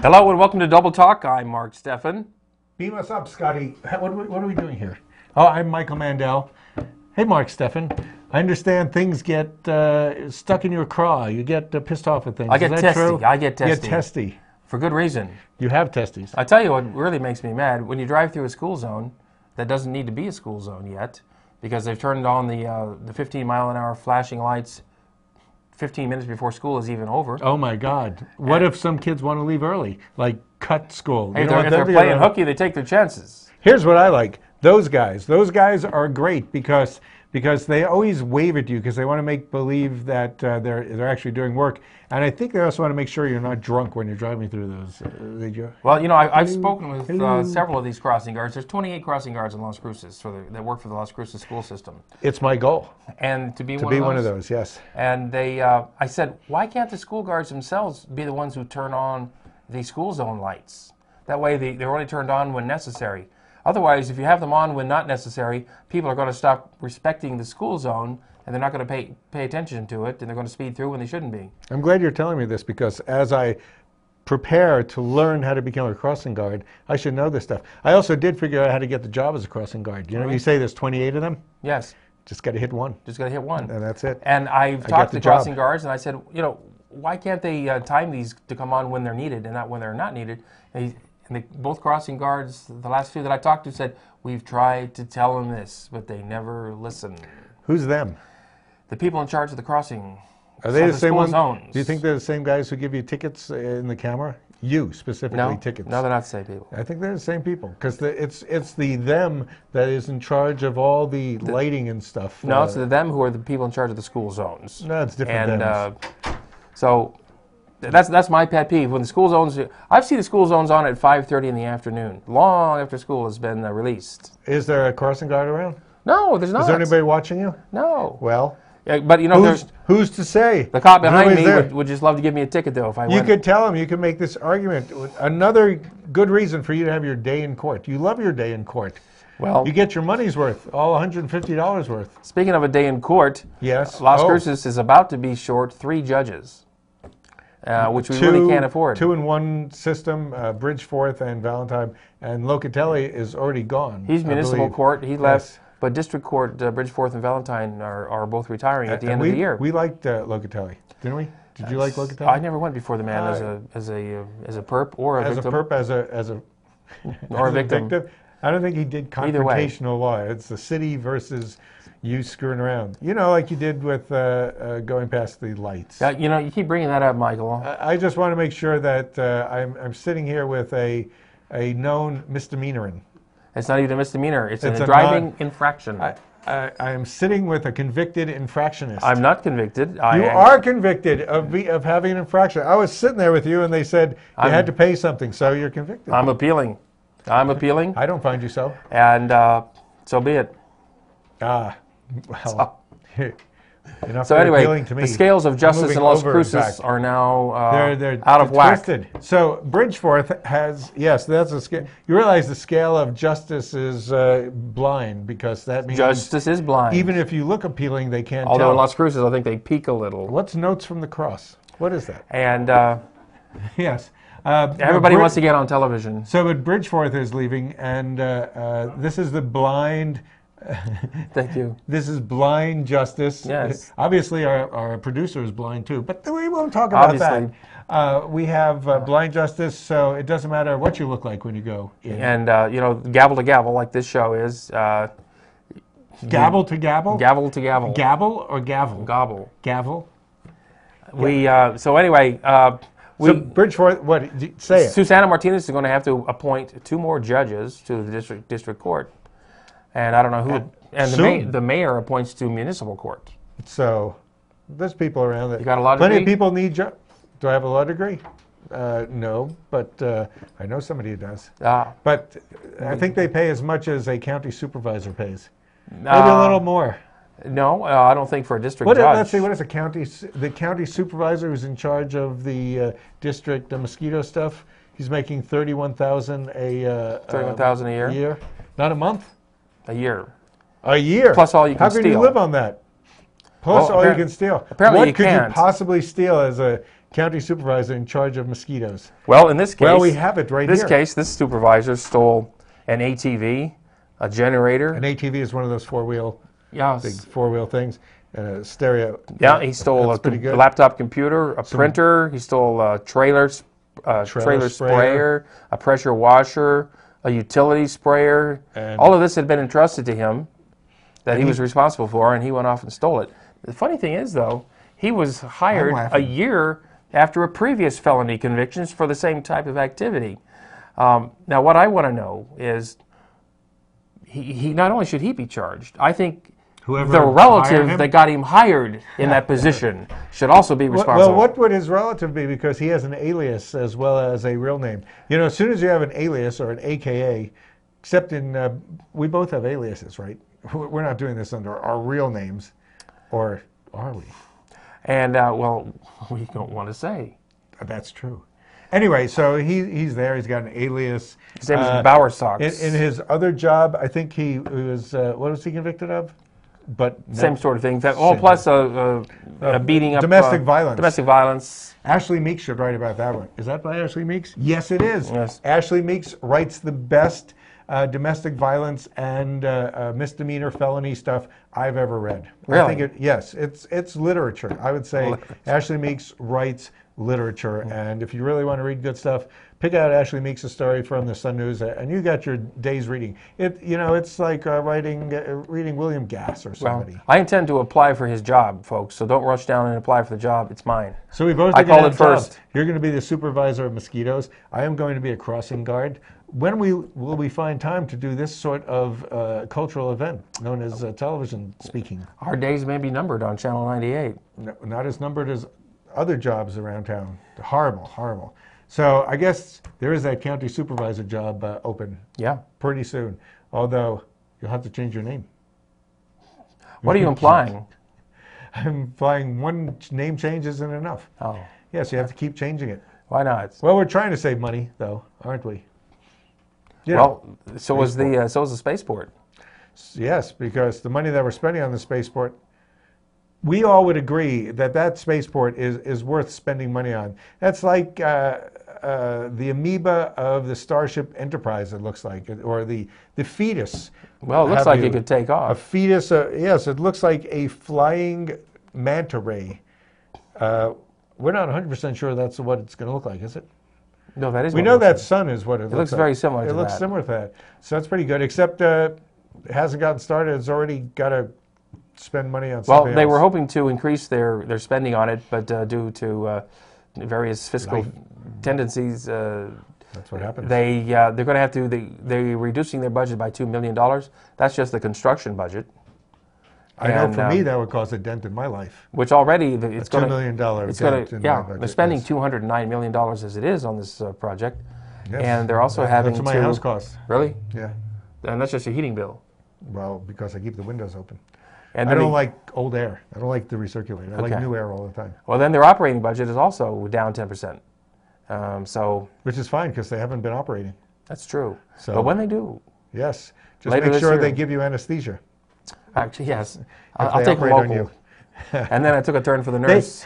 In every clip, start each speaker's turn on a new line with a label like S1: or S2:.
S1: Hello and welcome to Double Talk. I'm Mark Steffen.
S2: Beam us up, Scotty. What are we doing here? Oh, I'm Michael Mandel. Hey, Mark Steffen. I understand things get stuck in your craw. You get pissed off at things.
S1: I get
S2: Is that
S1: testy.
S2: true?
S1: I get testy.
S2: You get testy.
S1: For good reason.
S2: You have testes.
S1: I tell you what really makes me mad. When you drive through a school zone that doesn't need to be a school zone yet, because they've turned on the 15-mile-an-hour flashing lights 15 minutes before school is even over.
S2: Oh, my God. What if some kids want to leave early? Like, cut school.
S1: Hey, if they're playing hooky, they take their chances.
S2: Here's what I like. Those guys are great because they always wave at you because they want to make believe that they're actually doing work. And I think they also want to make sure you're not drunk when you're driving through those.
S1: Well, you know, I've spoken with several of these crossing guards. There's 28 crossing guards in Las Cruces that work for the Las Cruces school system.
S2: It's my goal.
S1: And to be
S2: one of those, yes.
S1: And I said, why can't the school guards themselves be the ones who turn on the school zone lights? That way they're only turned on when necessary. Otherwise, if you have them on when not necessary, people are going to stop respecting the school zone, and they're not going to pay attention to it, and they're going to speed through when they shouldn't be.
S2: I'm glad you're telling me this, because as I prepare to learn how to become a crossing guard, I should know this stuff. I also did figure out how to get the job as a crossing guard. You know, you say there's 28 of them?
S1: Yes.
S2: Just got to hit one.
S1: Just got to hit one.
S2: And that's it.
S1: And I've talked to crossing guards, and I said, you know, why can't they time these to come on when they're needed and not when they're not needed? And both crossing guards, the last two that I talked to, said, we've tried to tell them this, but they never listen.
S2: Who's them?
S1: The people in charge of the crossing.
S2: Are they the same ones?
S1: Zones.
S2: Do you think they're the same guys who give you tickets in the camera? You, specifically, tickets.
S1: No, they're not the same people.
S2: I think they're the same people, because it's the them that is in charge of all the lighting and stuff.
S1: No, it's the them who are the people in charge of the school zones.
S2: No, it's different.
S1: And so that's my pet peeve. When the school zones, I've seen the school zones on at 5:30 in the afternoon, long after school has been released.
S2: Is there a crossing guard around?
S1: No, there's not.
S2: Is there anybody watching you?
S1: No.
S2: Well,
S1: yeah, but you know,
S2: who's to say?
S1: The cop behind me would just love to give me a ticket, though, if I went.
S2: You could tell him. You could make this argument. Another good reason for you to have your day in court. You love your day in court.
S1: Well,
S2: you get your money's worth, all $150 worth.
S1: Speaking of a day in court,
S2: yes,
S1: Las Cruces is about to be short 3 judges. Which we really can't afford.
S2: 2-in-1 system, Bridgeforth and Valentine, and Locatelli is already gone.
S1: He's municipal court. He left, but district court, Bridgeforth and Valentine are both retiring at the end of the year.
S2: We liked Locatelli, didn't we? Did you like Locatelli?
S1: I never went before the man as a perp or a victim.
S2: As a
S1: or a victim.
S2: I don't think he did confrontational law. It's the city versus you screwing around. You know, like you did with going past the lights.
S1: You know, you keep bringing that up, Michael.
S2: I just want to make sure that I'm sitting here with a known misdemeanorin.
S1: It's not even a misdemeanor. It's a driving infraction.
S2: I am sitting with a convicted infractionist.
S1: I'm not convicted.
S2: You are convicted of having an infraction. I was sitting there with you, and they said you had to pay something, so you're convicted.
S1: I'm appealing. I'm appealing.
S2: I don't find you so.
S1: And so be it.
S2: Well,
S1: so anyway, the scales of justice in Las Cruces are now
S2: they're
S1: out of whack.
S2: Twisted. So Bridgeforth has, yes, that's a scale. You realize the scale of justice is blind, because that means
S1: justice is blind.
S2: Even if you look appealing, they can't
S1: Although
S2: tell.
S1: in Las Cruces, I think they peak a little.
S2: What's Notes from the Cross? What is that?
S1: And
S2: yes.
S1: Everybody wants to get on television.
S2: So, but Bridgeforth is leaving, and this is the blind.
S1: Thank you.
S2: This is blind justice.
S1: Yes.
S2: Obviously, our producer is blind too, but we won't talk about that. We have blind justice, so it doesn't matter what you look like when you go in.
S1: And you know, gavel to gavel, like this show is.
S2: Gavel to gavel.
S1: Gavel to gavel.
S2: Gavel or gavel.
S1: Gobble.
S2: Gavel.
S1: So anyway.
S2: So Bridgeforth, what? Say it.
S1: Susanna Martinez is going to have to appoint 2 more judges to the district court, and I don't know who. And the mayor appoints to municipal court.
S2: So there's people around that.
S1: You got a law degree?
S2: Plenty of people need jobs. Do I have a law degree? No, but I know somebody who does. But I think they pay as much as a county supervisor pays. Maybe a little more.
S1: No, I don't think for a district judge.
S2: Let's see, what is the county supervisor who's in charge of the district mosquito stuff? He's making $31,000
S1: $31,000 a year.
S2: Not a month?
S1: A year.
S2: A year.
S1: Plus all you can steal.
S2: How can you live on that? Plus all you can steal.
S1: Apparently
S2: what could you possibly steal as a county supervisor in charge of mosquitoes.
S1: Well, in this case,
S2: Well, we have it right here.
S1: this supervisor stole an ATV, a generator.
S2: An ATV is one of those four-wheel,
S1: Yeah,
S2: big four-wheel things, stereo.
S1: yeah. He stole
S2: That's pretty good.
S1: a laptop computer, a printer. He stole a trailer sprayer, a pressure washer, a utility sprayer.
S2: And
S1: all of this had been entrusted to him that he was responsible for, and he went off and stole it. The funny thing is, though, he was hired a year after a previous felony convictions for the same type of activity. Now, what I want to know is, he not only should he be charged, I think
S2: whoever
S1: the relative
S2: hired
S1: that got him hired in that position should also be responsible.
S2: Well, what would his relative be? Because he has an alias as well as a real name. You know, as soon as you have an alias or an AKA, except in, we both have aliases, right? We're not doing this under our real names, or are we?
S1: And, well, we don't want to say.
S2: That's true. Anyway, so he's there. He's got an alias.
S1: His name is Bowersocks.
S2: In his other job, I think he was, what was he convicted of? But
S1: same sort of thing. Plus a beating up.
S2: Domestic violence.
S1: Domestic violence.
S2: Ashley Meeks should write about that one. Is that by Ashley Meeks? Yes, it is.
S1: Yes.
S2: Ashley Meeks writes the best domestic violence and misdemeanor felony stuff I've ever read.
S1: Really?
S2: I think it's literature. I would say Ashley Meeks writes literature, and if you really want to read good stuff, pick out Ashley Meeks' story from the Sun News, and you got your day's reading. It's like reading William Gass or somebody.
S1: Well, I intend to apply for his job, folks, so don't rush down and apply for the job. It's mine.
S2: So we both.
S1: I called it first.
S2: You're going to be the supervisor of mosquitoes. I am going to be a crossing guard. When will we find time to do this sort of cultural event known as television speaking?
S1: Our days may be numbered on Channel 98.
S2: No, not as numbered as other jobs around town. Horrible, horrible. So I guess there is that county supervisor job open.
S1: Yeah.
S2: Pretty soon. Although you'll have to change your name.
S1: What are you implying?
S2: I'm implying one name change isn't enough.
S1: Oh.
S2: Yes, you have to keep changing it.
S1: Why not?
S2: Well, we're trying to save money, though, aren't we? Yeah.
S1: Well, so was the spaceport.
S2: Yes, because the money that we're spending on the spaceport, we all would agree that that spaceport is worth spending money on. That's like the amoeba of the Starship Enterprise, it looks like, or the fetus.
S1: Well, it looks like it could take off.
S2: A fetus, yes, it looks like a flying manta ray. We're not 100% sure that's what it's going to look like, is it?
S1: No, that is.
S2: We know that sun is what it looks like.
S1: It looks very similar to that.
S2: It looks similar to that. So that's pretty good, except it hasn't gotten started. It's already got to spend money on something else.
S1: Well, they were hoping to increase their spending on it, but due to various fiscal tendencies,
S2: that's what happens.
S1: They're going to have to. They're reducing their budget by $2 million. That's just the construction budget.
S2: I know for me that would cause a dent in my life.
S1: Which already it's going
S2: $2 million dent in my budget.
S1: They're spending $209 million as it is on this project,
S2: yes.
S1: And they're also having
S2: that's what my house costs.
S1: Really?
S2: Yeah.
S1: And that's just your heating bill.
S2: Well, because I keep the windows open.
S1: And
S2: I don't like old air. I don't like the recirculator. I like new air all the time.
S1: Well, then their operating budget is also down 10%.
S2: Which is fine because they haven't been operating.
S1: That's true.
S2: So,
S1: but when they do,
S2: yes, just
S1: later
S2: make sure
S1: year,
S2: they give you anesthesia.
S1: Actually, yes.
S2: I'll
S1: take a local. And then I took a turn for the nurse.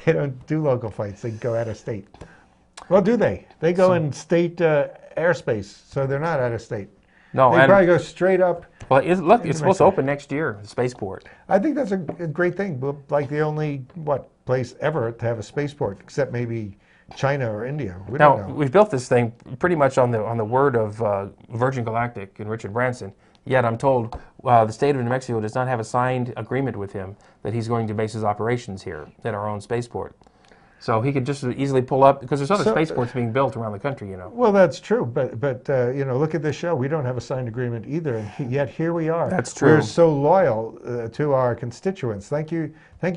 S2: They don't do local flights. They go out of state. Well, do they? They go in state airspace, so they're not out of state.
S1: No,
S2: they probably go straight up.
S1: Well, look, it's supposed to open next year, the spaceport.
S2: I think that's a great thing. Like the only, place ever to have a spaceport, except maybe China or India. We don't know.
S1: We've built this thing pretty much on the word of Virgin Galactic and Richard Branson. Yet I'm told the state of New Mexico does not have a signed agreement with him that he's going to base his operations here at our own spaceport. So he could just easily pull up, because there's other spaceports being built around the country, you know.
S2: Well, that's true, but look at this show. We don't have a signed agreement either, and yet here we are.
S1: That's true.
S2: We're so loyal to our constituents. Thank you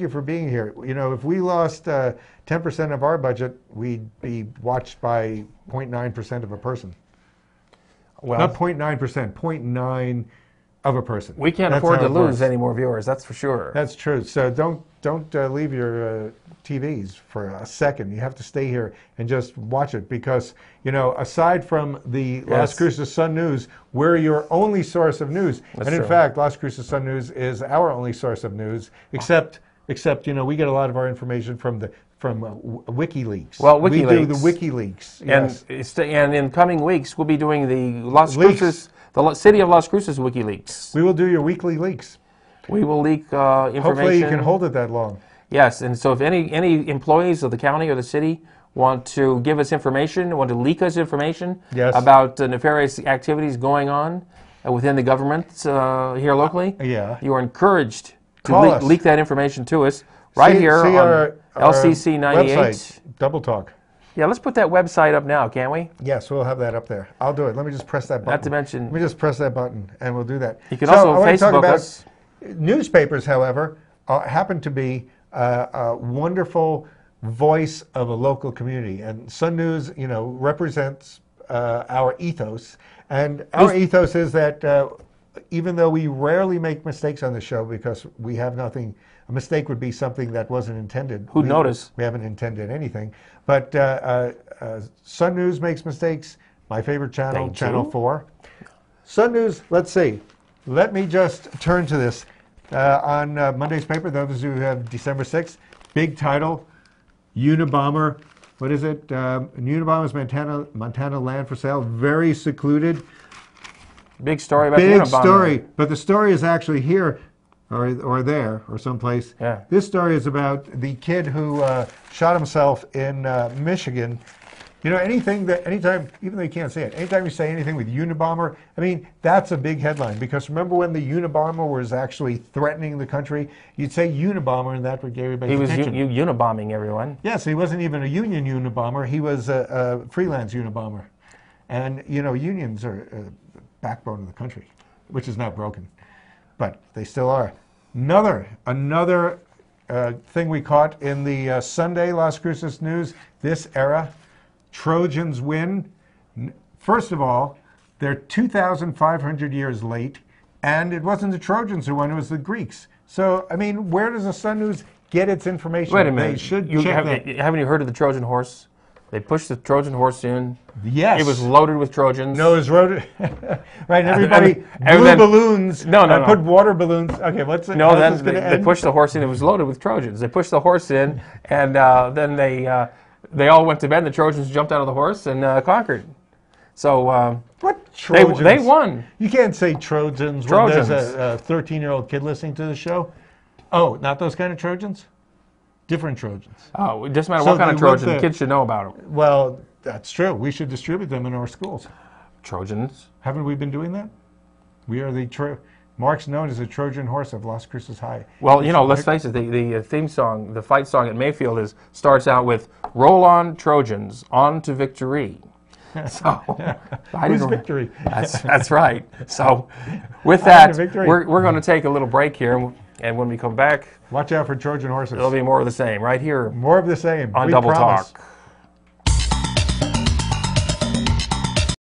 S2: for being here. You know, if we lost 10% of our budget, we'd be watched by 0.9% of a person. Well, not 0.9%, 0.9 of a person.
S1: We can't afford to lose any more viewers, that's for sure.
S2: That's true. So don't leave your TVs for a second. You have to stay here and just watch it, because, you know, aside from the Las Cruces Sun News, we're your only source of news.
S1: That's
S2: and in
S1: true.
S2: fact, Las Cruces Sun News is our only source of news, except, you know, we get a lot of our information from the from WikiLeaks.
S1: Well,
S2: We do the
S1: WikiLeaks.
S2: WikiLeaks. Yes.
S1: And in coming weeks, we'll be doing the Las
S2: Leaks.
S1: Cruces, City of Las Cruces WikiLeaks.
S2: We will do your weekly leaks.
S1: We will leak information.
S2: Hopefully you can hold it that long.
S1: Yes, and so if any employees of the county or the city want to give us information, want to leak us information
S2: Yes.
S1: about nefarious activities going on within the government here locally,
S2: Yeah.
S1: you are encouraged to
S2: Call us.
S1: leak that information to us right here
S2: See
S1: on
S2: our
S1: LCC 98.
S2: website, Double Talk.
S1: Yeah, let's put that website up now, can't we?
S2: Yes, we'll have that up there. I'll do it. Let me just press that button.
S1: Not to mention,
S2: Let me just press that button, and we'll do that.
S1: you can
S2: So I
S1: also
S2: want to talk
S1: Facebook
S2: about
S1: us.
S2: newspapers, however, happen to be a wonderful voice of a local community, and Sun News, represents our ethos. And our ethos is that even though we rarely make mistakes on the show because we have nothing, a mistake would be something that wasn't intended.
S1: Who'd notice?
S2: We haven't intended anything. But Sun News makes mistakes. My favorite channel,
S1: Thank
S2: Channel
S1: you.
S2: 4. Sun News, let's see. Let me just turn to this. On Monday's paper, those who have December 6th, big title, Unabomber. What is it? Unabomber's Montana land for sale, very secluded.
S1: Big story about the
S2: Big
S1: Unabomber.
S2: story, but the story is actually here or there or someplace.
S1: Yeah.
S2: This story is about the kid who shot himself in Michigan. Anytime, even though you can't say it, anytime you say anything with Unabomber, I mean, that's a big headline, because remember when the Unabomber was actually threatening the country, you'd say Unabomber and that would get everybody's
S1: He was
S2: attention.
S1: unibombing everyone.
S2: Yes, he wasn't even a union Unabomber, he was a freelance Unabomber. And, unions are the backbone of the country, which is not broken, but they still are. Another thing we caught in the Sunday Las Cruces News, this era, Trojans win. First of all, they're 2,500 years late, and it wasn't the Trojans who won, it was the Greeks. So, I mean, where does the Sun News get its information?
S1: Wait a minute.
S2: They should check that.
S1: Haven't you heard of the Trojan horse? They pushed the Trojan horse in.
S2: Yes.
S1: It was loaded with Trojans.
S2: No, it was loaded. Right, and everybody
S1: and
S2: blew
S1: then-
S2: balloons.
S1: No,
S2: and
S1: no.
S2: put water balloons. Okay, what's it?
S1: No,
S2: how's
S1: then
S2: this gonna
S1: they
S2: end?
S1: pushed the horse in. It was loaded with Trojans. They pushed the horse in, and then they all went to bed, and the Trojans jumped out of the horse and conquered. So
S2: What Trojans?
S1: they won.
S2: You can't say Trojans,
S1: Trojans.
S2: when there's a 13-year-old kid listening to the show. Oh, not those kind of Trojans? Different Trojans.
S1: Oh, it doesn't matter
S2: So
S1: what kind of
S2: they went
S1: Trojan.
S2: to-
S1: Kids should know about them.
S2: Well, that's true. We should distribute them in our schools.
S1: Trojans.
S2: Haven't we been doing that? We are the Mark's known as the Trojan horse of Las Cruces High.
S1: Well, let's face it. The theme song, the fight song at Mayfield starts out with "Roll on, Trojans, on to victory." So,
S2: Who's victory?
S1: That's right. So, with
S2: On
S1: that,
S2: to victory.
S1: we're going to take a little break here, and when we come back,
S2: Watch out for Trojan horses.
S1: it'll be more of the same right here
S2: More of the same.
S1: on
S2: We
S1: Double
S2: promise.
S1: Talk.